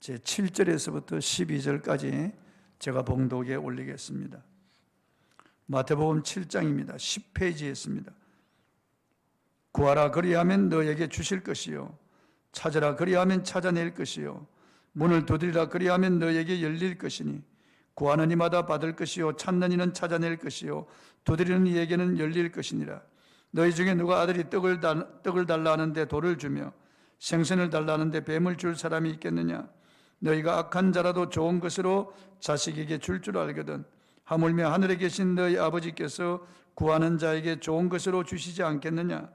제 7절에서부터 12절까지 제가 봉독에 올리겠습니다. 마태복음 7장입니다. 10페이지에 있습니다. 구하라 그리하면 너에게 주실 것이요 찾으라 그리하면 찾아낼 것이요 문을 두드리라 그리하면 너에게 열릴 것이니 구하는 이마다 받을 것이요 찾는 이는 찾아낼 것이요 두드리는 이에게는 열릴 것이니라. 너희 중에 누가 아들이 떡을 달라 하는데 돌을 주며 생선을 달라 하는데 뱀을 줄 사람이 있겠느냐? 너희가 악한 자라도 좋은 것으로 자식에게 줄 알거든 하물며 하늘에 계신 너희 아버지께서 구하는 자에게 좋은 것으로 주시지 않겠느냐?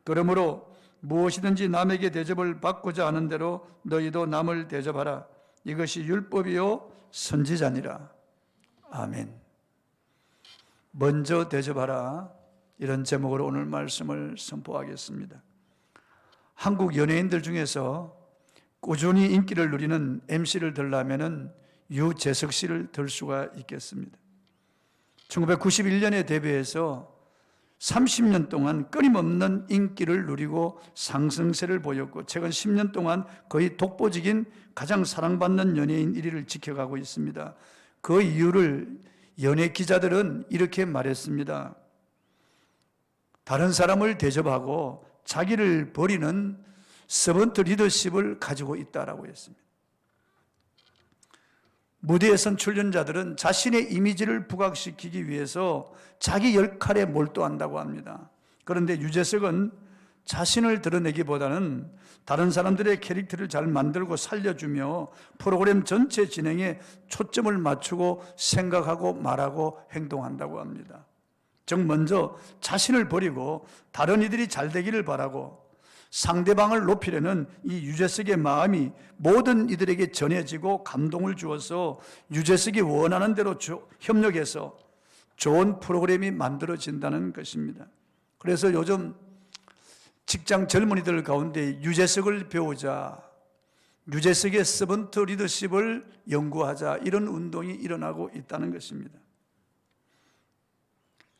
그러므로 무엇이든지 남에게 대접을 받고자 하는 대로 너희도 남을 대접하라. 이것이 율법이요 선지자니라. 아멘. 먼저 대접하라. 이런 제목으로 오늘 말씀을 선포하겠습니다. 한국 연예인들 중에서 꾸준히 인기를 누리는 MC를 들려면은 유재석 씨를 들 수가 있겠습니다. 1991년에 데뷔해서 30년 동안 끊임없는 인기를 누리고 상승세를 보였고 최근 10년 동안 거의 독보적인 가장 사랑받는 연예인 1위를 지켜가고 있습니다. 그 이유를 연예 기자들은 이렇게 말했습니다. 다른 사람을 대접하고 자기를 버리는 서번트 리더십을 가지고 있다라고 했습니다. 무대에 선 출연자들은 자신의 이미지를 부각시키기 위해서 자기 역할에 몰두한다고 합니다. 그런데 유재석은 자신을 드러내기보다는 다른 사람들의 캐릭터를 잘 만들고 살려주며 프로그램 전체 진행에 초점을 맞추고 생각하고 말하고 행동한다고 합니다. 즉 먼저 자신을 버리고 다른 이들이 잘 되기를 바라고 상대방을 높이려는 이 유재석의 마음이 모든 이들에게 전해지고 감동을 주어서 유재석이 원하는 대로 협력해서 좋은 프로그램이 만들어진다는 것입니다. 그래서 요즘 직장 젊은이들 가운데 유재석을 배우자, 유재석의 서번트 리더십을 연구하자 이런 운동이 일어나고 있다는 것입니다.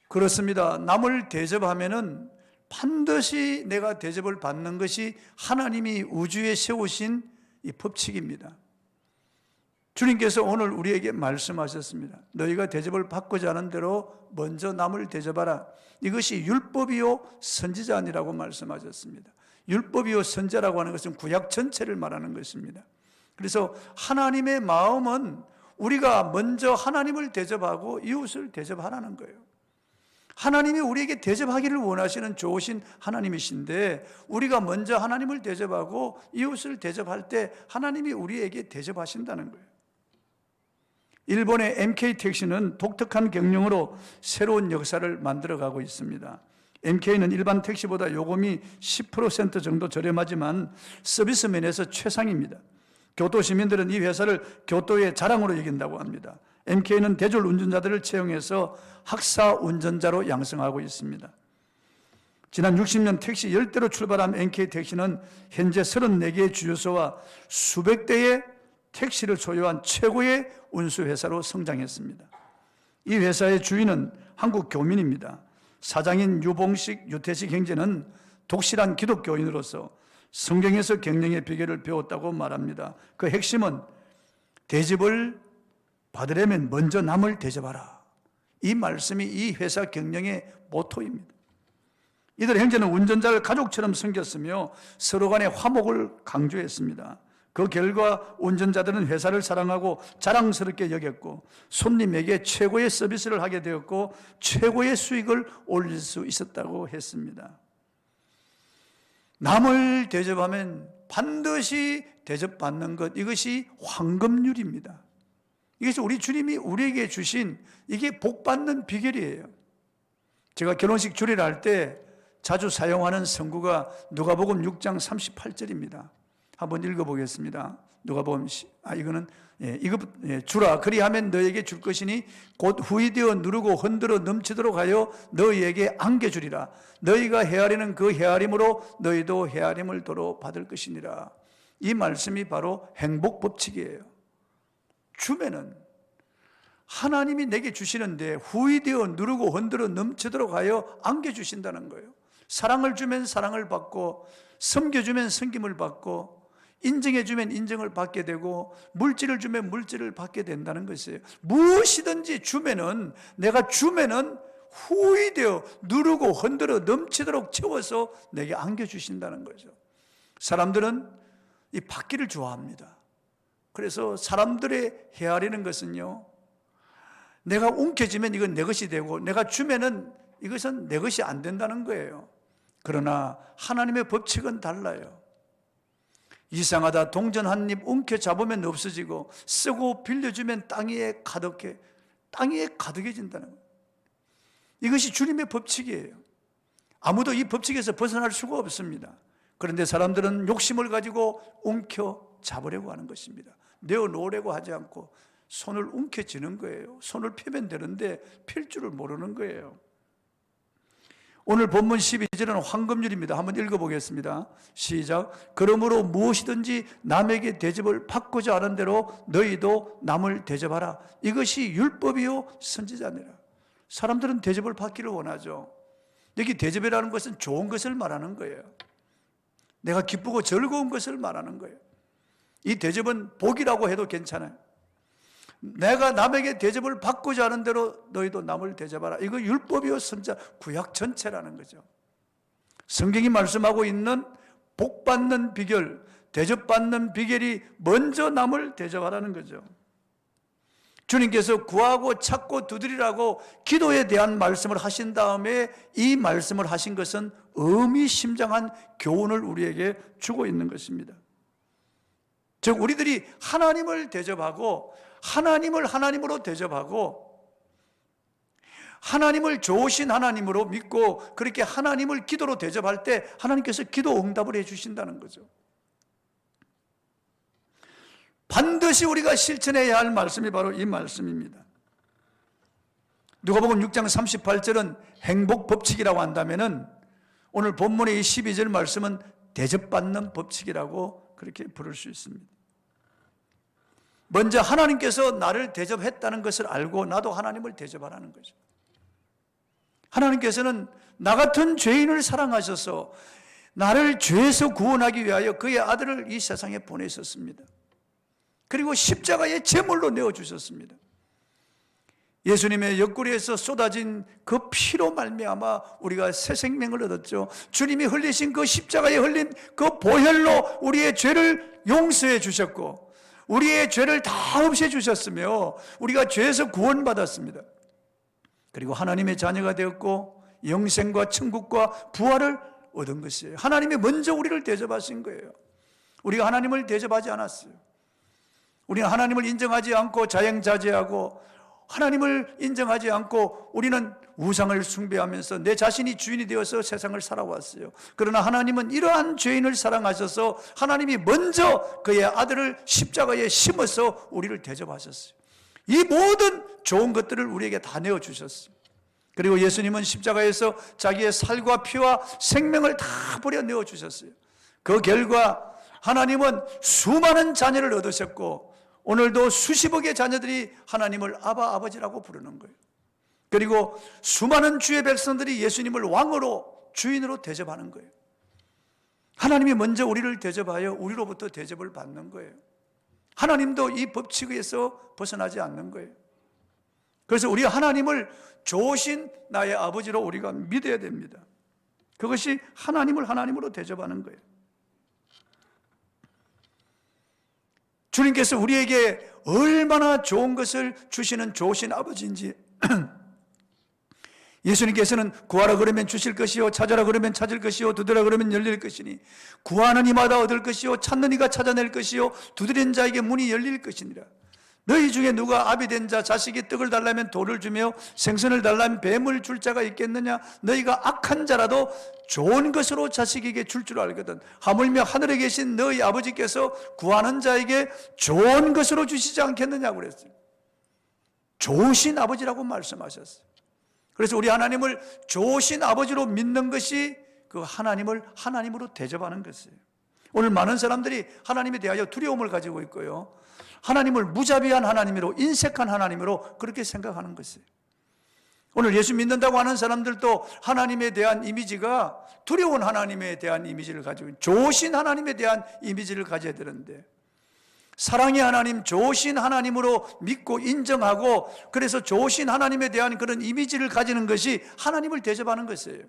그렇습니다. 남을 대접하면은 반드시 내가 대접을 받는 것이 하나님이 우주에 세우신 이 법칙입니다. 주님께서 오늘 우리에게 말씀하셨습니다. 너희가 대접을 받고자 하는 대로 먼저 남을 대접하라. 이것이 율법이요 선지자니라고 말씀하셨습니다. 율법이요 선지자라고 하는 것은 구약 전체를 말하는 것입니다. 그래서 하나님의 마음은 우리가 먼저 하나님을 대접하고 이웃을 대접하라는 거예요. 하나님이 우리에게 대접하기를 원하시는 좋으신 하나님이신데 우리가 먼저 하나님을 대접하고 이웃을 대접할 때 하나님이 우리에게 대접하신다는 거예요. 일본의 MK택시는 독특한 경영으로 새로운 역사를 만들어가고 있습니다. MK는 일반 택시보다 요금이 10% 정도 저렴하지만 서비스 면에서 최상입니다. 교토 시민들은 이 회사를 교토의 자랑으로 여긴다고 합니다. MK는 대졸 운전자들을 채용해서 학사 운전자로 양성하고 있습니다. 지난 60년 택시 10대로 출발한 NK택시는 현재 34개의 주유소와 수백 대의 택시를 소유한 최고의 운수회사로 성장했습니다. 이 회사의 주인은 한국 교민입니다. 사장인 유봉식, 유태식 형제는 독실한 기독교인으로서 성경에서 경영의 비결을 배웠다고 말합니다. 그 핵심은 대접을 받으려면 먼저 남을 대접하라. 이 말씀이 이 회사 경영의 모토입니다. 이들 형제는 운전자를 가족처럼 섬겼으며 서로 간의 화목을 강조했습니다. 그 결과 운전자들은 회사를 사랑하고 자랑스럽게 여겼고 손님에게 최고의 서비스를 하게 되었고 최고의 수익을 올릴 수 있었다고 했습니다. 남을 대접하면 반드시 대접받는 것, 이것이 황금률입니다. 이것이 우리 주님이 우리에게 주신 이게 복받는 비결이에요. 제가 결혼식 주례를 할 때 자주 사용하는 성구가 누가복음 6장 38절입니다. 한번 읽어보겠습니다. 누가복음 주라 그리하면 너에게 줄 것이니 곧 후이되어 누르고 흔들어 넘치도록 하여 너희에게 안겨주리라. 너희가 헤아리는 그 헤아림으로 너희도 헤아림을 도로 받을 것이니라. 이 말씀이 바로 행복 법칙이에요. 주면은 하나님이 내게 주시는데 후이되어 누르고 흔들어 넘치도록 하여 안겨주신다는 거예요. 사랑을 주면 사랑을 받고 섬겨주면 섬김을 받고 인정해 주면 인정을 받게 되고 물질을 주면 물질을 받게 된다는 것이에요. 무엇이든지 주면은, 내가 주면은 후히 되어 누르고 흔들어 넘치도록 채워서 내게 안겨주신다는 거죠. 사람들은 이 받기를 좋아합니다. 그래서 사람들의 헤아리는 것은요, 내가 움켜쥐면 이건 내 것이 되고 내가 주면은 이것은 내 것이 안 된다는 거예요. 그러나 하나님의 법칙은 달라요. 이상하다, 동전 한 입 움켜잡으면 없어지고 쓰고 빌려주면 땅 위에 가득해진다는 거예요. 이것이 주님의 법칙이에요. 아무도 이 법칙에서 벗어날 수가 없습니다. 그런데 사람들은 욕심을 가지고 움켜잡으려고 하는 것입니다. 내어놓으려고 하지 않고 손을 움켜쥐는 거예요. 손을 펴면 되는데 필 줄을 모르는 거예요. 오늘 본문 12절은 황금률입니다. 한번 읽어보겠습니다. 시작. 그러므로 무엇이든지 남에게 대접을 받고자 하는 대로 너희도 남을 대접하라. 이것이 율법이요 선지자니라. 사람들은 대접을 받기를 원하죠. 여기 대접이라는 것은 좋은 것을 말하는 거예요. 내가 기쁘고 즐거운 것을 말하는 거예요. 이 대접은 복이라고 해도 괜찮아요. 내가 남에게 대접을 받고자 하는 대로 너희도 남을 대접하라. 이거 율법이요 선지자, 구약 전체라는 거죠. 성경이 말씀하고 있는 복받는 비결, 대접받는 비결이 먼저 남을 대접하라는 거죠. 주님께서 구하고 찾고 두드리라고 기도에 대한 말씀을 하신 다음에 이 말씀을 하신 것은 의미심장한 교훈을 우리에게 주고 있는 것입니다. 즉 우리들이 하나님을 대접하고 하나님을 하나님으로 대접하고 하나님을 좋으신 하나님으로 믿고 그렇게 하나님을 기도로 대접할 때 하나님께서 기도 응답을 해주신다는 거죠. 반드시 우리가 실천해야 할 말씀이 바로 이 말씀입니다. 누가복음 6장 38절은 행복 법칙이라고 한다면은 오늘 본문의 이 12절 말씀은 대접받는 법칙이라고 그렇게 부를 수 있습니다. 먼저 하나님께서 나를 대접했다는 것을 알고 나도 하나님을 대접하라는 거죠. 하나님께서는 나 같은 죄인을 사랑하셔서 나를 죄에서 구원하기 위하여 그의 아들을 이 세상에 보내셨습니다. 그리고 십자가에 제물로 내어주셨습니다. 예수님의 옆구리에서 쏟아진 그 피로 말미암아 우리가 새 생명을 얻었죠. 주님이 흘리신 그 십자가에 흘린 그 보혈로 우리의 죄를 용서해 주셨고 우리의 죄를 다 없애 주셨으며 우리가 죄에서 구원받았습니다. 그리고 하나님의 자녀가 되었고 영생과 천국과 부활을 얻은 것이에요. 하나님이 먼저 우리를 대접하신 거예요. 우리가 하나님을 대접하지 않았어요. 우리는 하나님을 인정하지 않고 자영자재하고 하나님을 인정하지 않고 우리는 우상을 숭배하면서 내 자신이 주인이 되어서 세상을 살아왔어요. 그러나 하나님은 이러한 죄인을 사랑하셔서 하나님이 먼저 그의 아들을 십자가에 심어서 우리를 대접하셨어요. 이 모든 좋은 것들을 우리에게 다 내어주셨어요. 그리고 예수님은 십자가에서 자기의 살과 피와 생명을 다 버려 내어주셨어요. 그 결과 하나님은 수많은 자녀를 얻으셨고 오늘도 수십억의 자녀들이 하나님을 아바 아버지라고 부르는 거예요. 그리고 수많은 주의 백성들이 예수님을 왕으로 주인으로 대접하는 거예요. 하나님이 먼저 우리를 대접하여 우리로부터 대접을 받는 거예요. 하나님도 이 법칙에서 벗어나지 않는 거예요. 그래서 우리 하나님을 좋으신 나의 아버지로 우리가 믿어야 됩니다. 그것이 하나님을 하나님으로 대접하는 거예요. 주님께서 우리에게 얼마나 좋은 것을 주시는 좋으신 아버지인지 예수님께서는 구하라 그러면 주실 것이요 찾아라 그러면 찾을 것이요 두드라 그러면 열릴 것이니 구하는 이마다 얻을 것이요 찾는 이가 찾아낼 것이요 두드리는 자에게 문이 열릴 것이니라. 너희 중에 누가 아비 된 자 자식이 떡을 달라면 돌을 주며 생선을 달라면 뱀을 줄 자가 있겠느냐? 너희가 악한 자라도 좋은 것으로 자식에게 줄 줄 알거든. 하물며 하늘에 계신 너희 아버지께서 구하는 자에게 좋은 것으로 주시지 않겠느냐고 그랬어요. 좋으신 아버지라고 말씀하셨어요. 그래서 우리 하나님을 좋으신 아버지로 믿는 것이 그 하나님을 하나님으로 대접하는 것이에요. 오늘 많은 사람들이 하나님에 대하여 두려움을 가지고 있고요. 하나님을 무자비한 하나님으로 인색한 하나님으로 그렇게 생각하는 것이에요. 오늘 예수 믿는다고 하는 사람들도 하나님에 대한 이미지가 두려운 하나님에 대한 이미지를 가지고, 좋으신 하나님에 대한 이미지를 가져야 되는데, 사랑의 하나님, 좋으신 하나님으로 믿고 인정하고, 그래서 좋으신 하나님에 대한 그런 이미지를 가지는 것이 하나님을 대접하는 것이에요.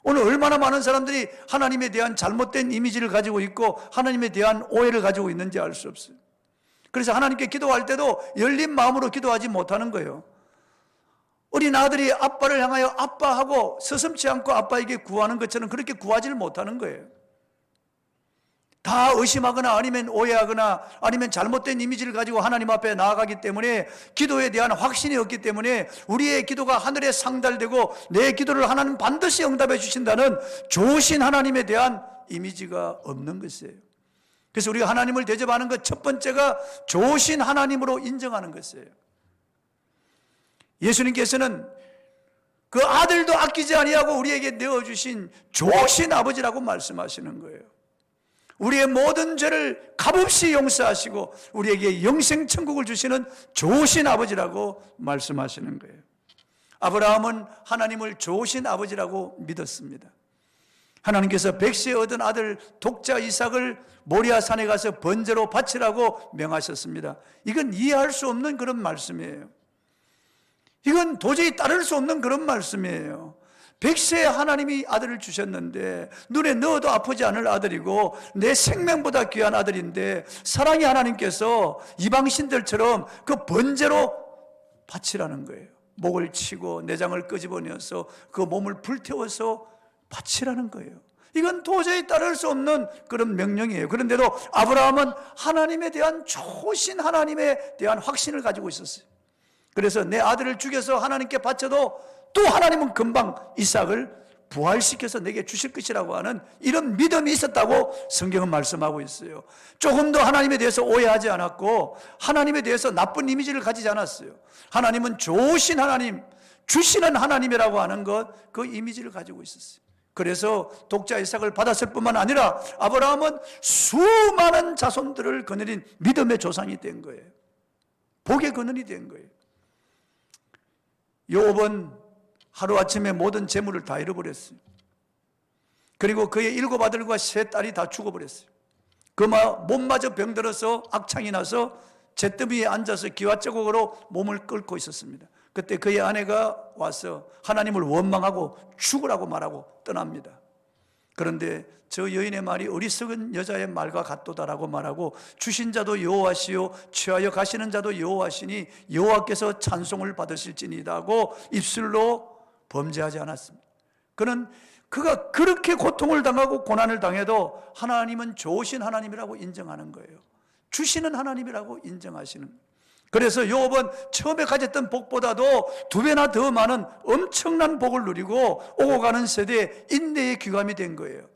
오늘 얼마나 많은 사람들이 하나님에 대한 잘못된 이미지를 가지고 있고 하나님에 대한 오해를 가지고 있는지 알 수 없어요. 그래서 하나님께 기도할 때도 열린 마음으로 기도하지 못하는 거예요. 어린 아들이 아빠를 향하여 아빠하고 서슴지 않고 아빠에게 구하는 것처럼 그렇게 구하지를 못하는 거예요. 다 의심하거나 아니면 오해하거나 아니면 잘못된 이미지를 가지고 하나님 앞에 나아가기 때문에 기도에 대한 확신이 없기 때문에 우리의 기도가 하늘에 상달되고 내 기도를 하나님 반드시 응답해 주신다는 좋으신 하나님에 대한 이미지가 없는 것이에요. 그래서 우리가 하나님을 대접하는 것 첫 번째가 좋으신 하나님으로 인정하는 것이에요. 예수님께서는 그 아들도 아끼지 아니하고 우리에게 내어주신 좋으신 아버지라고 말씀하시는 거예요. 우리의 모든 죄를 값없이 용서하시고 우리에게 영생천국을 주시는 좋으신 아버지라고 말씀하시는 거예요. 아브라함은 하나님을 좋으신 아버지라고 믿었습니다. 하나님께서 백세에 얻은 아들 독자 이삭을 모리아 산에 가서 번제로 바치라고 명하셨습니다. 이건 이해할 수 없는 그런 말씀이에요. 이건 도저히 따를 수 없는 그런 말씀이에요. 백세에 하나님이 아들을 주셨는데 눈에 넣어도 아프지 않을 아들이고 내 생명보다 귀한 아들인데 사랑의 하나님께서 이방신들처럼 그 번제로 바치라는 거예요. 목을 치고 내장을 끄집어내서 그 몸을 불태워서 바치라는 거예요. 이건 도저히 따를 수 없는 그런 명령이에요. 그런데도 아브라함은 하나님에 대한 좋으신 하나님에 대한 확신을 가지고 있었어요. 그래서 내 아들을 죽여서 하나님께 바쳐도 또 하나님은 금방 이삭을 부활시켜서 내게 주실 것이라고 하는 이런 믿음이 있었다고 성경은 말씀하고 있어요. 조금 더 하나님에 대해서 오해하지 않았고 하나님에 대해서 나쁜 이미지를 가지지 않았어요. 하나님은 좋으신 하나님, 주시는 하나님이라고 하는 것, 그 이미지를 가지고 있었어요. 그래서 독자 이삭을 받았을 뿐만 아니라 아브라함은 수많은 자손들을 거느린 믿음의 조상이 된 거예요. 복의 근원이 된 거예요. 욥은 하루아침에 모든 재물을 다 잃어버렸어요. 그리고 그의 7 아들과 3 딸이 다 죽어버렸어요. 그 몸마저 병들어서 악창이 나서 잿더미에 앉아서 기와자국으로 몸을 끓고 있었습니다. 그때 그의 아내가 와서 하나님을 원망하고 죽으라고 말하고 떠납니다. 그런데 저 여인의 말이 어리석은 여자의 말과 같도다라고 말하고 주신 자도 여호와시요 취하여 가시는 자도 여호와시니 여호와께서 찬송을 받으실지니이다 하고 입술로 범죄하지 않았습니다. 그가 그렇게 고통을 당하고 고난을 당해도 하나님은 좋으신 하나님이라고 인정하는 거예요. 주시는 하나님이라고 인정하시는 거예요. 그래서 욥은 처음에 가졌던 복보다도 2배나 더 많은 엄청난 복을 누리고 오고 가는 세대에 인내의 귀감이 된 거예요.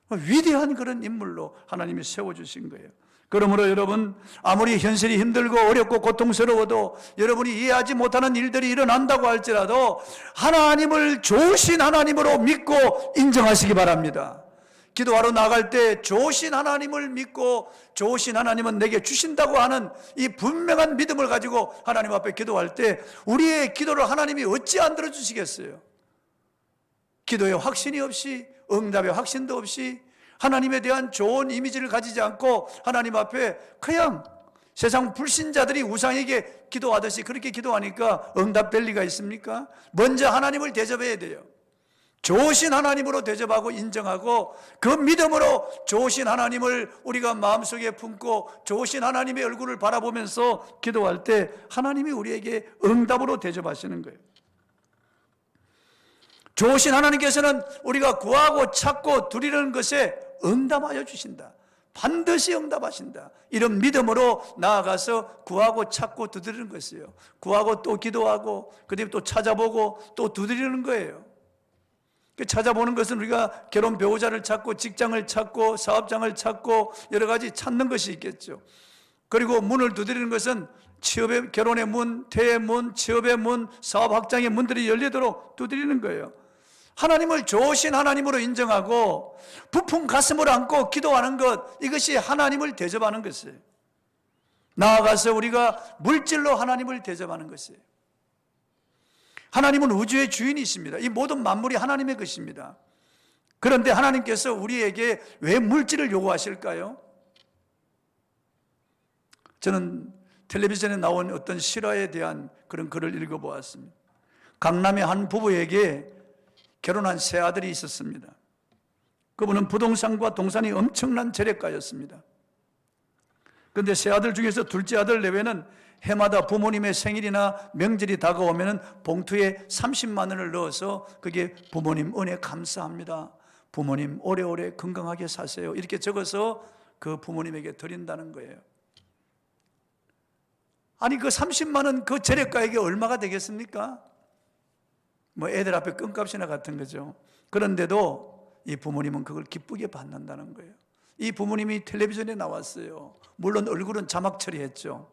위대한 그런 인물로 하나님이 세워주신 거예요. 그러므로 여러분, 아무리 현실이 힘들고 어렵고 고통스러워도 여러분이 이해하지 못하는 일들이 일어난다고 할지라도 하나님을 좋으신 하나님으로 믿고 인정하시기 바랍니다. 기도하러 나갈 때 좋으신 하나님을 믿고 좋으신 하나님은 내게 주신다고 하는 이 분명한 믿음을 가지고 하나님 앞에 기도할 때 우리의 기도를 하나님이 어찌 안 들어주시겠어요? 기도에 확신이 없이, 응답에 확신도 없이, 하나님에 대한 좋은 이미지를 가지지 않고 하나님 앞에 그냥 세상 불신자들이 우상에게 기도하듯이 그렇게 기도하니까 응답될 리가 있습니까? 먼저 하나님을 대접해야 돼요. 좋으신 하나님으로 대접하고 인정하고 그 믿음으로 좋으신 하나님을 우리가 마음속에 품고 좋으신 하나님의 얼굴을 바라보면서 기도할 때 하나님이 우리에게 응답으로 대접하시는 거예요. 좋으신 하나님께서는 우리가 구하고 찾고 두리는 것에 응답하여 주신다. 반드시 응답하신다. 이런 믿음으로 나아가서 구하고 찾고 두드리는 것이에요. 구하고 또 기도하고 그다음에 또 찾아보고 또 두드리는 거예요. 찾아보는 것은 우리가 결혼 배우자를 찾고 직장을 찾고 사업장을 찾고 여러 가지 찾는 것이 있겠죠. 그리고 문을 두드리는 것은 취업의, 결혼의 문, 퇴의 문, 취업의 문, 사업 확장의 문들이 열리도록 두드리는 거예요. 하나님을 좋으신 하나님으로 인정하고 부푼 가슴을 안고 기도하는 것, 이것이 하나님을 대접하는 것이에요. 나아가서 우리가 물질로 하나님을 대접하는 것이에요. 하나님은 우주의 주인이십니다. 이 모든 만물이 하나님의 것입니다. 그런데 하나님께서 우리에게 왜 물질을 요구하실까요? 저는 텔레비전에 나온 어떤 실화에 대한 그런 글을 읽어보았습니다. 강남의 한 부부에게 결혼한 세 아들이 있었습니다. 그분은 부동산과 동산이 엄청난 재력가였습니다. 그런데 세 아들 중에서 둘째 아들 내외는 해마다 부모님의 생일이나 명절이 다가오면 봉투에 30만 원을 넣어서 그게 부모님 은혜 감사합니다, 부모님 오래오래 건강하게 사세요, 이렇게 적어서 그 부모님에게 드린다는 거예요. 아니 그 30만 원 그 재력가에게 얼마가 되겠습니까? 뭐 애들 앞에 껌값이나 같은 거죠. 그런데도 이 부모님은 그걸 기쁘게 받는다는 거예요. 이 부모님이 텔레비전에 나왔어요. 물론 얼굴은 자막 처리했죠.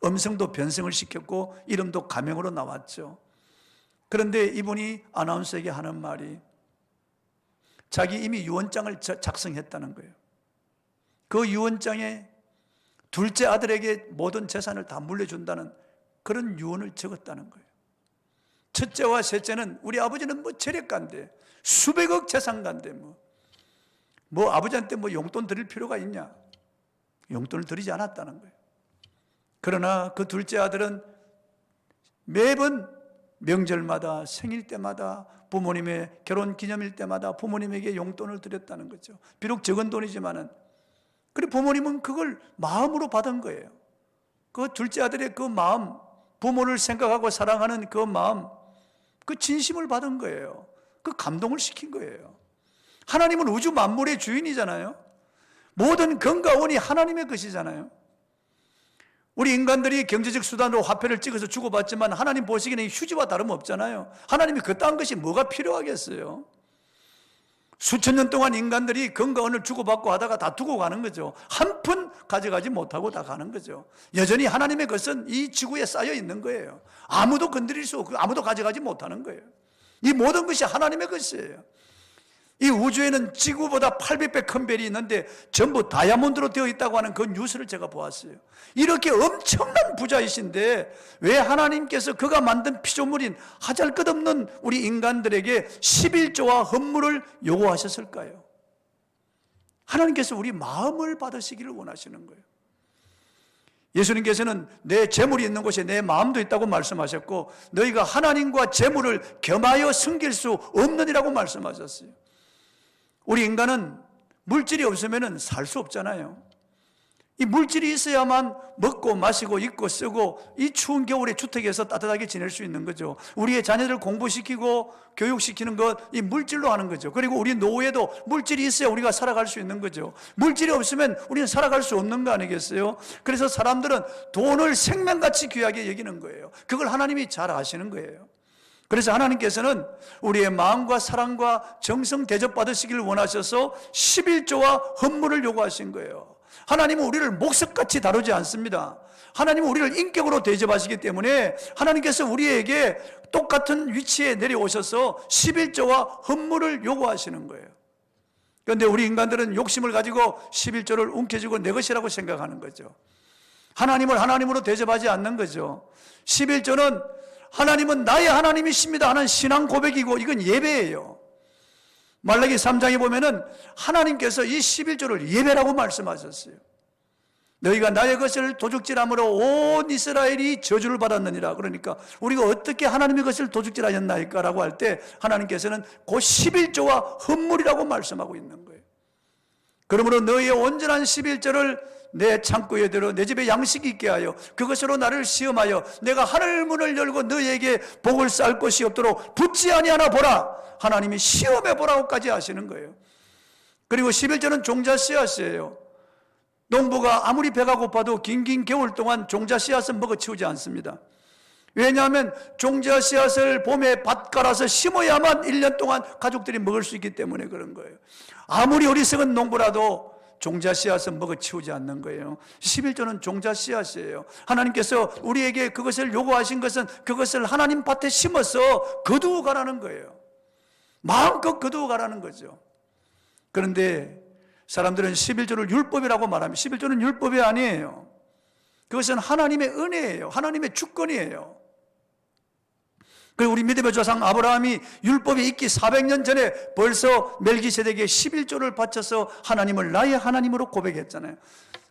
음성도 변성을 시켰고 이름도 가명으로 나왔죠. 그런데 이분이 아나운서에게 하는 말이 자기 이미 유언장을 작성했다는 거예요. 그 유언장에 둘째 아들에게 모든 재산을 다 물려준다는 그런 유언을 적었다는 거예요. 첫째와 셋째는 우리 아버지는 뭐 재력가인데 수백억 재산가인데 뭐 아버지한테 뭐 용돈 드릴 필요가 있냐? 용돈을 드리지 않았다는 거예요. 그러나 그 둘째 아들은 매번 명절마다 생일 때마다 부모님의 결혼 기념일 때마다 부모님에게 용돈을 드렸다는 거죠. 비록 적은 돈이지만은 그리고 부모님은 그걸 마음으로 받은 거예요. 그 둘째 아들의 그 마음, 부모를 생각하고 사랑하는 그 마음, 그 진심을 받은 거예요. 그 감동을 시킨 거예요. 하나님은 우주 만물의 주인이잖아요. 모든 건강원이 하나님의 것이잖아요. 우리 인간들이 경제적 수단으로 화폐를 찍어서 주고받지만 하나님 보시기에는 휴지와 다름없잖아요. 하나님이 그딴 것이 뭐가 필요하겠어요? 수천 년 동안 인간들이 건강원을 주고받고 하다가 다 두고 가는 거죠. 한 푼 가져가지 못하고 다 가는 거죠. 여전히 하나님의 것은 이 지구에 쌓여 있는 거예요. 아무도 건드릴 수 없고 아무도 가져가지 못하는 거예요. 이 모든 것이 하나님의 것이에요. 이 우주에는 지구보다 800배 큰 별이 있는데 전부 다이아몬드로 되어 있다고 하는 그 뉴스를 제가 보았어요. 이렇게 엄청난 부자이신데 왜 하나님께서 그가 만든 피조물인 하잘것없는 우리 인간들에게 11조와 헌물을 요구하셨을까요? 하나님께서 우리 마음을 받으시기를 원하시는 거예요. 예수님께서는 내 재물이 있는 곳에 내 마음도 있다고 말씀하셨고 너희가 하나님과 재물을 겸하여 섬길 수 없느니라고 말씀하셨어요. 우리 인간은 물질이 없으면 살 수 없잖아요. 이 물질이 있어야만 먹고 마시고 입고 쓰고 이 추운 겨울에 주택에서 따뜻하게 지낼 수 있는 거죠. 우리의 자녀들 공부시키고 교육시키는 것 이 물질로 하는 거죠. 그리고 우리 노후에도 물질이 있어야 우리가 살아갈 수 있는 거죠. 물질이 없으면 우리는 살아갈 수 없는 거 아니겠어요? 그래서 사람들은 돈을 생명같이 귀하게 여기는 거예요. 그걸 하나님이 잘 아시는 거예요. 그래서 하나님께서는 우리의 마음과 사랑과 정성 대접받으시기를 원하셔서 11조와 헌물을 요구하신 거예요. 하나님은 우리를 목석같이 다루지 않습니다. 하나님은 우리를 인격으로 대접하시기 때문에 하나님께서 우리에게 똑같은 위치에 내려오셔서 11조와 헌물을 요구하시는 거예요. 그런데 우리 인간들은 욕심을 가지고 11조를 움켜쥐고 내 것이라고 생각하는 거죠. 하나님을 하나님으로 대접하지 않는 거죠. 11조는 하나님은 나의 하나님이십니다 하는 신앙 고백이고 이건 예배예요. 말라기 3장에 보면은 하나님께서 이 11조를 예배라고 말씀하셨어요. 너희가 나의 것을 도둑질함으로 온 이스라엘이 저주를 받았느니라. 그러니까 우리가 어떻게 하나님의 것을 도둑질하였나이까 라고 할 때 하나님께서는 그 11조와 헌물이라고 말씀하고 있는 거예요. 그러므로 너희의 온전한 11조를 내 창고에 들어 내 집에 양식이 있게 하여 그것으로 나를 시험하여 내가 하늘 문을 열고 너희에게 복을 쌓을 것이 없도록 붙지 아니하나 보라. 하나님이 시험해 보라고까지 하시는 거예요. 그리고 11조는 종자 씨앗이에요. 농부가 아무리 배가 고파도 긴긴 겨울 동안 종자 씨앗은 먹어치우지 않습니다. 왜냐하면 종자 씨앗을 봄에 밭 갈아서 심어야만 1년 동안 가족들이 먹을 수 있기 때문에 그런 거예요. 아무리 어리석은 농부라도 종자 씨앗은 먹어치우지 않는 거예요. 11조는 종자 씨앗이에요. 하나님께서 우리에게 그것을 요구하신 것은 그것을 하나님 밭에 심어서 거두어 가라는 거예요. 마음껏 거두어 가라는 거죠. 그런데 사람들은 11조를 율법이라고 말합니다. 11조는 율법이 아니에요. 그것은 하나님의 은혜예요. 하나님의 주권이에요. 그리고 우리 믿음의 조상 아브라함이 율법이 있기 400년 전에 벌써 멜기세덱에게 11조를 바쳐서 하나님을 나의 하나님으로 고백했잖아요.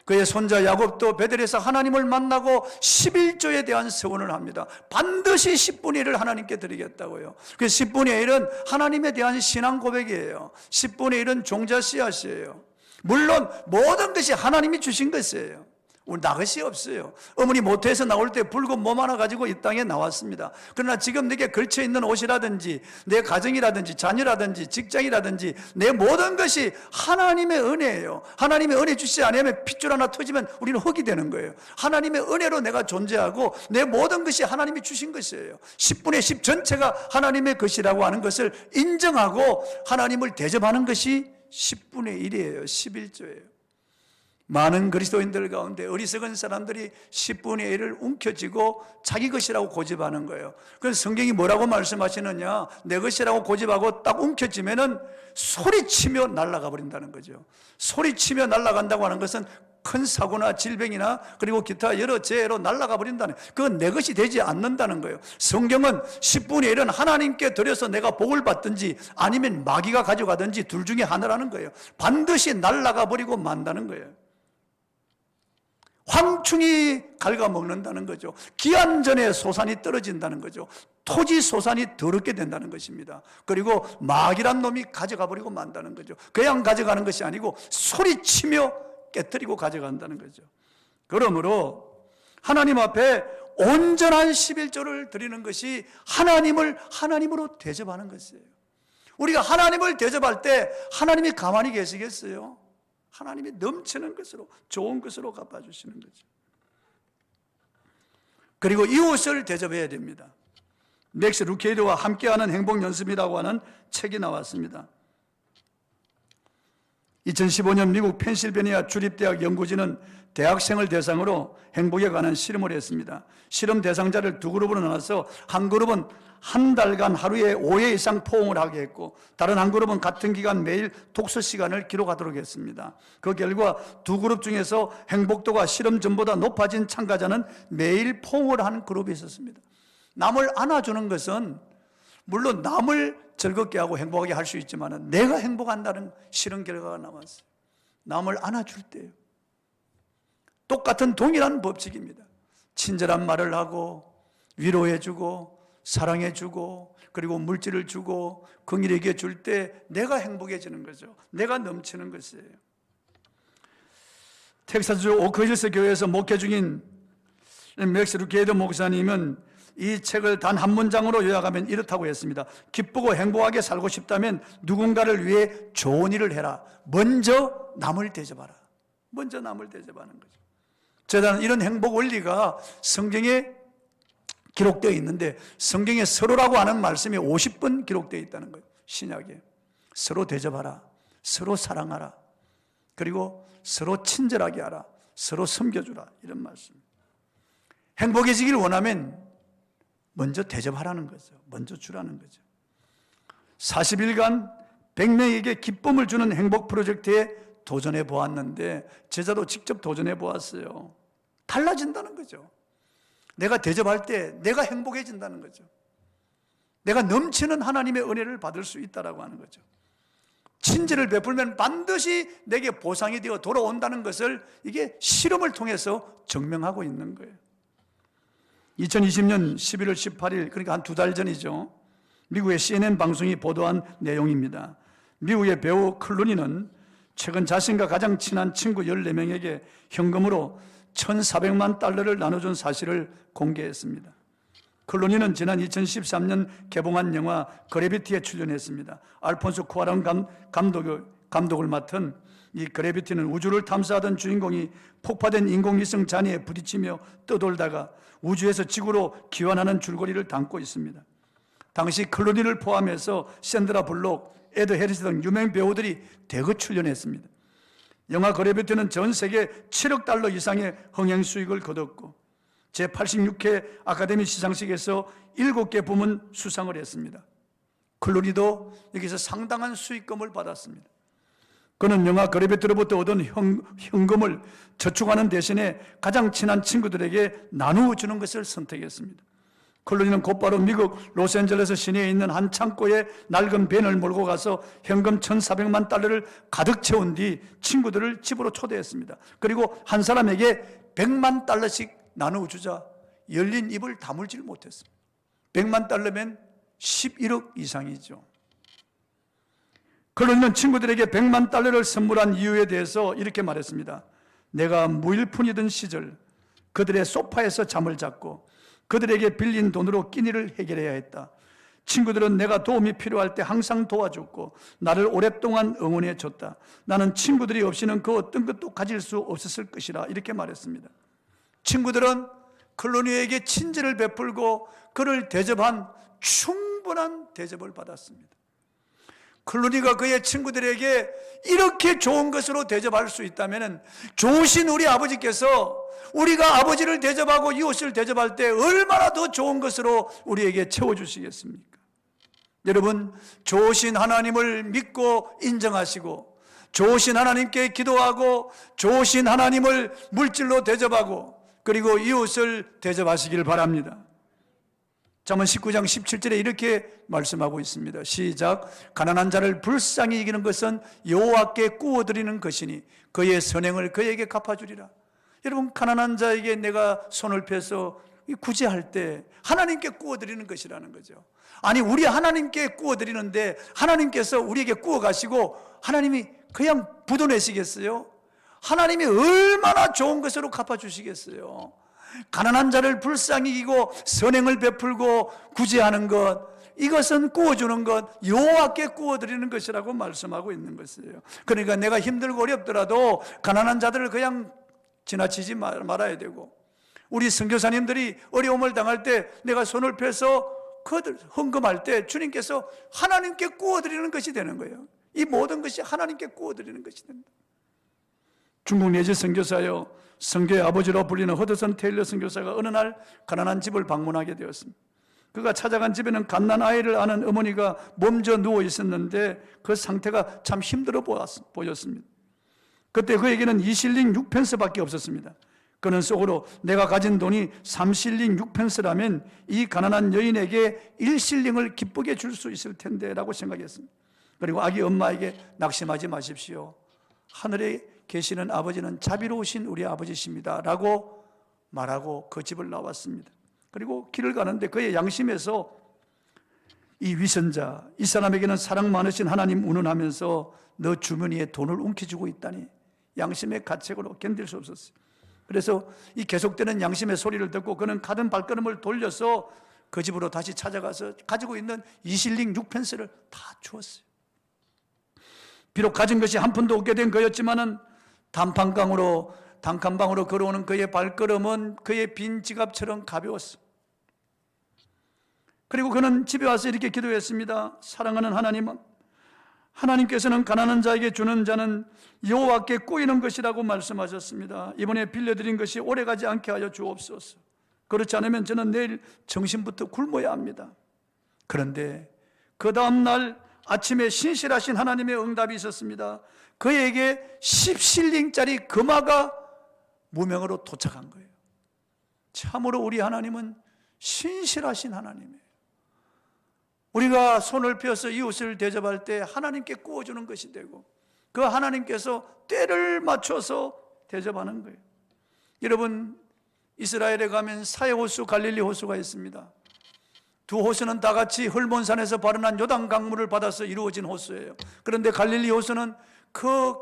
그의 손자 야곱도 베델에서 하나님을 만나고 11조에 대한 서원을 합니다. 반드시 10분의 1을 하나님께 드리겠다고요. 그 10분의 1은 하나님에 대한 신앙 고백이에요. 10분의 1은 종자 씨앗이에요. 물론 모든 것이 하나님이 주신 것이에요. 우리 나 것이 없어요. 어머니 모태에서 나올 때 붉은 몸 하나 가지고 이 땅에 나왔습니다. 그러나 지금 내게 걸쳐있는 옷이라든지 내 가정이라든지 자녀라든지 직장이라든지 내 모든 것이 하나님의 은혜예요. 하나님의 은혜 주시지 않으면 핏줄 하나 터지면 우리는 흙이 되는 거예요. 하나님의 은혜로 내가 존재하고 내 모든 것이 하나님이 주신 것이에요. 10분의 10 전체가 하나님의 것이라고 하는 것을 인정하고 하나님을 대접하는 것이 10분의 1이에요. 11조예요. 많은 그리스도인들 가운데 어리석은 사람들이 10분의 1을 움켜쥐고 자기 것이라고 고집하는 거예요. 그래서 성경이 뭐라고 말씀하시느냐, 내 것이라고 고집하고 딱 움켜쥐면은 소리치며 날아가 버린다는 거죠. 소리치며 날아간다고 하는 것은 큰 사고나 질병이나 그리고 기타 여러 재해로 날아가 버린다는, 그건 내 것이 되지 않는다는 거예요. 성경은 10분의 1은 하나님께 드려서 내가 복을 받든지 아니면 마귀가 가져가든지 둘 중에 하나라는 거예요. 반드시 날아가 버리고 만다는 거예요. 황충이 갉아먹는다는 거죠. 기한전에 소산이 떨어진다는 거죠. 토지 소산이 더럽게 된다는 것입니다. 그리고 마귀란 놈이 가져가 버리고 만다는 거죠. 그냥 가져가는 것이 아니고 소리치며 깨뜨리고 가져간다는 거죠. 그러므로 하나님 앞에 온전한 11조를 드리는 것이 하나님을 하나님으로 대접하는 것이에요. 우리가 하나님을 대접할 때 하나님이 가만히 계시겠어요? 하나님이 넘치는 것으로, 좋은 것으로 갚아주시는 거죠. 그리고 이웃을 대접해야 됩니다. 맥스 루케이드와 함께하는 행복연습이라고 하는 책이 나왔습니다. 2015년 미국 펜실베니아 주립대학 연구진은 대학생을 대상으로 행복에 관한 실험을 했습니다. 실험 대상자를 두 그룹으로 나눠서 한 그룹은 한 달간 하루에 5회 이상 포옹을 하게 했고, 다른 한 그룹은 같은 기간 매일 독서 시간을 기록하도록 했습니다. 그 결과 두 그룹 중에서 행복도가 실험 전보다 높아진 참가자는 매일 포옹을 하는 그룹이 있었습니다. 남을 안아주는 것은 물론 남을 즐겁게 하고 행복하게 할 수 있지만 내가 행복한다는 실험 결과가 나왔어요. 남을 안아줄 때요. 똑같은 동일한 법칙입니다. 친절한 말을 하고 위로해주고 사랑해주고 그리고 물질을 주고 긍일에게 줄 때 내가 행복해지는 거죠. 내가 넘치는 것이에요. 텍사스주 오크힐스 교회에서 목회 중인 맥스 루케이드 목사님은 이 책을 단 한 문장으로 요약하면 이렇다고 했습니다. 기쁘고 행복하게 살고 싶다면 누군가를 위해 좋은 일을 해라. 먼저 남을 대접하라. 먼저 남을 대접하는 거죠. 저는 이런 행복 원리가 성경에 기록되어 있는데, 성경에 서로라고 하는 말씀이 50번 기록되어 있다는 거예요. 신약에. 서로 대접하라. 서로 사랑하라. 그리고 서로 친절하게 하라. 서로 섬겨주라. 이런 말씀. 행복해지길 원하면 먼저 대접하라는 거죠. 먼저 주라는 거죠. 40일간 100명에게 기쁨을 주는 행복 프로젝트에 도전해 보았는데, 제자도 직접 도전해 보았어요. 달라진다는 거죠. 내가 대접할 때 내가 행복해진다는 거죠. 내가 넘치는 하나님의 은혜를 받을 수 있다라고 하는 거죠. 친절을 베풀면 반드시 내게 보상이 되어 돌아온다는 것을 이게 실험을 통해서 증명하고 있는 거예요. 2020년 11월 18일, 그러니까 한 두 달 전이죠. 미국의 CNN 방송이 보도한 내용입니다. 미국의 배우 클루니는 최근 자신과 가장 친한 친구 14명에게 현금으로 1,400만 달러를 나눠준 사실을 공개했습니다. 클루니는 지난 2013년 개봉한 영화 그래비티에 출연했습니다. 알폰소 쿠아론 감독을 맡은 이 그래비티는 우주를 탐사하던 주인공이 폭파된 인공위성 잔해에 부딪히며 떠돌다가 우주에서 지구로 귀환하는 줄거리를 담고 있습니다. 당시 클루니를 포함해서 샌드라 블록, 에드 해리스 등 유명 배우들이 대거 출연했습니다. 영화 그래비티는 전 세계 7억 달러 이상의 흥행 수익을 거뒀고 제86회 아카데미 시상식에서 7개 부문 수상을 했습니다. 클루니도 여기서 상당한 수익금을 받았습니다. 그는 영화 그래비티로부터 얻은 현금을 저축하는 대신에 가장 친한 친구들에게 나누어 주는 것을 선택했습니다. 클루니는 곧바로 미국 로스앤젤레스 시내에 있는 한 창고에 낡은 벤을 몰고 가서 현금 1,400만 달러를 가득 채운 뒤 친구들을 집으로 초대했습니다. 그리고 한 사람에게 100만 달러씩 나누어주자 열린 입을 다물질 못했습니다. 100만 달러면 11억 이상이죠. 클루니는 친구들에게 100만 달러를 선물한 이유에 대해서 이렇게 말했습니다. 내가 무일푼이던 시절 그들의 소파에서 잠을 잤고 그들에게 빌린 돈으로 끼니를 해결해야 했다. 친구들은 내가 도움이 필요할 때 항상 도와줬고 나를 오랫동안 응원해 줬다. 나는 친구들이 없이는 그 어떤 것도 가질 수 없었을 것이라 이렇게 말했습니다. 친구들은 클루니에게 친절을 베풀고 그를 대접한 충분한 대접을 받았습니다. 클루니가 그의 친구들에게 이렇게 좋은 것으로 대접할 수 있다면 좋으신 우리 아버지께서 우리가 아버지를 대접하고 이웃을 대접할 때 얼마나 더 좋은 것으로 우리에게 채워주시겠습니까? 여러분, 좋으신 하나님을 믿고 인정하시고 좋으신 하나님께 기도하고 좋으신 하나님을 물질로 대접하고 그리고 이웃을 대접하시길 바랍니다. 잠언 19장 17절에 이렇게 말씀하고 있습니다. 시작. 가난한 자를 불쌍히 이기는 것은 여호와께 구워드리는 것이니 그의 선행을 그에게 갚아주리라. 여러분, 가난한 자에게 내가 손을 펴서 구제할 때 하나님께 구워드리는 것이라는 거죠. 아니, 우리 하나님께 구워드리는데 하나님께서 우리에게 구워가시고 하나님이 그냥 부도내시겠어요? 하나님이 얼마나 좋은 것으로 갚아주시겠어요? 가난한 자를 불쌍히 이기고 선행을 베풀고 구제하는 것, 이것은 구워주는 것, 여호와께 구워드리는 것이라고 말씀하고 있는 것이에요. 그러니까 내가 힘들고 어렵더라도 가난한 자들을 그냥 지나치지 말아야 되고, 우리 선교사님들이 어려움을 당할 때 내가 손을 펴서 그들 헌금할 때 주님께서 하나님께 구워드리는 것이 되는 거예요. 이 모든 것이 하나님께 구워드리는 것이 된다. 중국 내지 선교사요, 선교의 아버지로 불리는 허드슨 테일러 선교사가 어느 날 가난한 집을 방문하게 되었습니다. 그가 찾아간 집에는 갓난 아이를 안은 어머니가 몸져 누워 있었는데 그 상태가 참 힘들어 보였습니다. 그때 그에게는 2실링 6펜스밖에 없었습니다. 그는 속으로 내가 가진 돈이 3실링 6펜스라면 이 가난한 여인에게 1실링을 기쁘게 줄 수 있을 텐데 라고 생각했습니다. 그리고 아기 엄마에게 낙심하지 마십시오. 하늘에 계시는 아버지는 자비로우신 우리 아버지십니다 라고 말하고 그 집을 나왔습니다. 그리고 길을 가는데 그의 양심에서 이 위선자, 이 사람에게는 사랑 많으신 하나님 운운하면서 너 주머니에 돈을 움켜쥐고 있다니 양심의 가책으로 견딜 수 없었어요. 그래서 이 계속되는 양심의 소리를 듣고 그는 가던 발걸음을 돌려서 그 집으로 다시 찾아가서 가지고 있는 2실링 6펜스를 다 주었어요. 비록 가진 것이 한 푼도 없게 된 그였지만은 단칸방으로 걸어오는 그의 발걸음은 그의 빈 지갑처럼 가벼웠어요. 그리고 그는 집에 와서 이렇게 기도했습니다. 사랑하는 하나님, 하나님께서는 가난한 자에게 주는 자는 여호와께 꾸이는 것이라고 말씀하셨습니다. 이번에 빌려드린 것이 오래가지 않게 하여 주옵소서. 그렇지 않으면 저는 내일 점심부터 굶어야 합니다. 그런데 그 다음 날 아침에 신실하신 하나님의 응답이 있었습니다. 그에게 10실링짜리 금화가 무명으로 도착한 거예요. 참으로 우리 하나님은 신실하신 하나님이에요. 우리가 손을 펴서 이웃을 대접할 때 하나님께 구워주는 것이 되고 그 하나님께서 때를 맞춰서 대접하는 거예요. 여러분, 이스라엘에 가면 사해 호수, 갈릴리 호수가 있습니다. 두 호수는 다 같이 헐몬산에서 발원한 요단 강물을 받아서 이루어진 호수예요. 그런데 갈릴리 호수는 그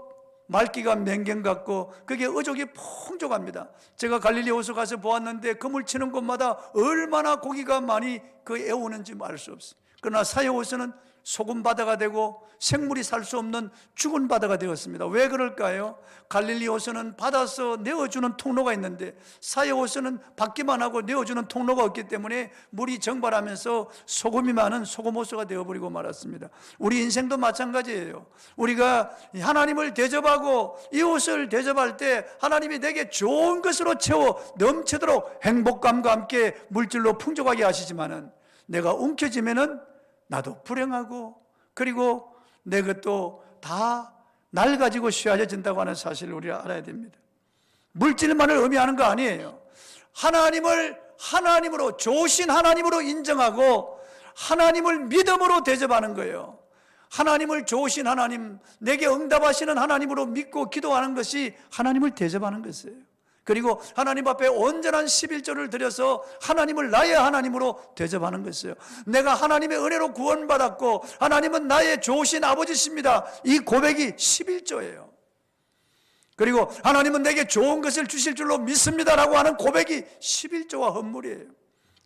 맑기가 맹경 같고 그게 어족이 풍족합니다. 제가 갈릴리 호수 가서 보았는데 그물 치는 곳마다 얼마나 고기가 많이 그 애우는지 알 수 없어요. 그러나 사해 호수는 소금 바다가 되고 생물이 살 수 없는 죽은 바다가 되었습니다. 왜 그럴까요? 갈릴리 호수는 받아서 내어주는 통로가 있는데 사해 호수는 받기만 하고 내어주는 통로가 없기 때문에 물이 증발하면서 소금이 많은 소금 호수가 되어버리고 말았습니다. 우리 인생도 마찬가지예요. 우리가 하나님을 대접하고 이웃을 대접할 때 하나님이 내게 좋은 것으로 채워 넘치도록 행복감과 함께 물질로 풍족하게 하시지만은 내가 움켜쥐면은 나도 불행하고 그리고 내 것도 다 날 가지고 쉬워진다고 하는 사실을 우리가 알아야 됩니다. 물질만을 의미하는 거 아니에요. 하나님을 하나님으로, 좋으신 하나님으로 인정하고 하나님을 믿음으로 대접하는 거예요. 하나님을 좋으신 하나님, 내게 응답하시는 하나님으로 믿고 기도하는 것이 하나님을 대접하는 것이에요. 그리고 하나님 앞에 온전한 11조를 드려서 하나님을 나의 하나님으로 대접하는 것이에요. 내가 하나님의 은혜로 구원받았고 하나님은 나의 좋으신 아버지십니다. 이 고백이 11조예요. 그리고 하나님은 내게 좋은 것을 주실 줄로 믿습니다라고 하는 고백이 11조와 헌물이에요.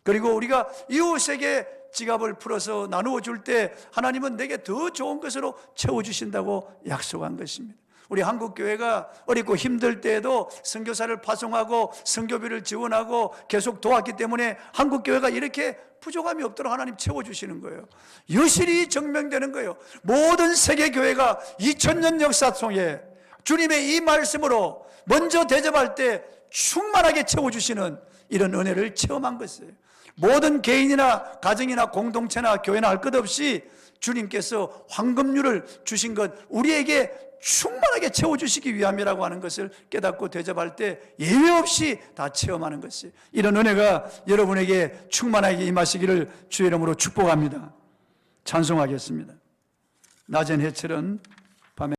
그리고 우리가 이웃에게 지갑을 풀어서 나누어 줄 때 하나님은 내게 더 좋은 것으로 채워주신다고 약속한 것입니다. 우리 한국교회가 어렵고 힘들 때에도 선교사를 파송하고 선교비를 지원하고 계속 도왔기 때문에 한국교회가 이렇게 부족함이 없도록 하나님 채워주시는 거예요. 여실히 증명되는 거예요. 모든 세계교회가 2000년 역사 속에 주님의 이 말씀으로 먼저 대접할 때 충만하게 채워주시는 이런 은혜를 체험한 것이에요. 모든 개인이나 가정이나 공동체나 교회나 할 것 없이 주님께서 황금률을 주신 것, 우리에게 충만하게 채워주시기 위함이라고 하는 것을 깨닫고 대접할 때 예외 없이 다 체험하는 것이, 이런 은혜가 여러분에게 충만하게 임하시기를 주의 이름으로 축복합니다. 찬송하겠습니다. 낮은 해철은